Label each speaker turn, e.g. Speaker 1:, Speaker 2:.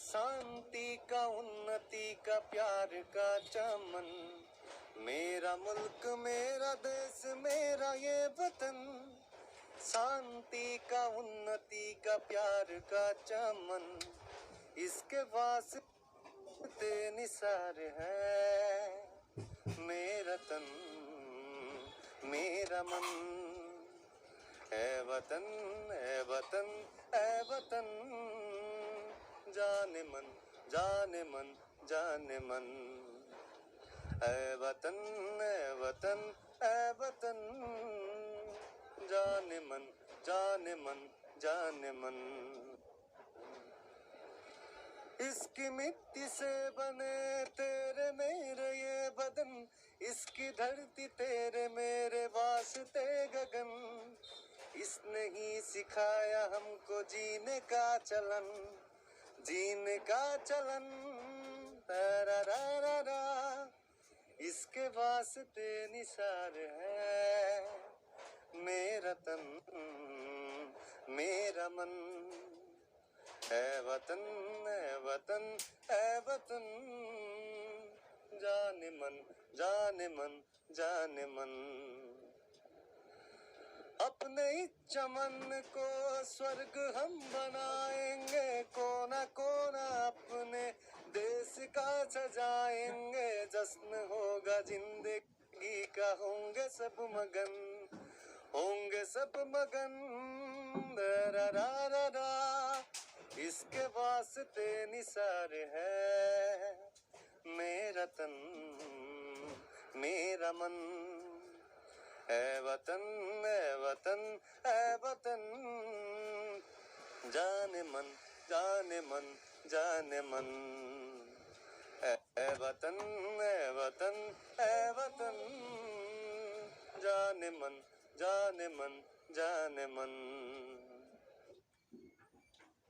Speaker 1: शांति का, उन्नति का, प्यार का चमन, मेरा मुल्क, मेरा देश, मेरा ये वतन। शांति का, उन्नति का, प्यार का चमन, इसके वास्ते निसार है मेरा तन, मेरा मन। है वतन, है वतन, है वतन, जाने मन, जाने मन, जाने मन। है वतन, है वतन, है वतन, जाने मन, जाने मन, जाने मन। इसकी मिट्टी से बने तेरे मेरे ये बदन, इसकी धरती तेरे मेरे वास्ते गगन। इसने ही सिखाया हमको जीने का चलन, जीने का चलन। रा, इसके वास्ते निसार है मेरा तन, मेरा मन। है वतन, है वतन, है वतन, जाने मन, जाने मन, जाने मन। अपने इस चमन को स्वर्ग हम बनाएंगे, कोना कोना अपने देश का सजाएंगे। जश्न होगा जिंदगी का, होंगे सब मगन, होंगे सब मगन। रा रा रा रा, इसके वास्ते निसार है मेरा तन, मेरा मन। है वतन, है वतन, है वतन, जाने मन, जाने मन, जाने मन। है वतन, है वतन, है वतन, जाने मन, जाने मन, जाने मन।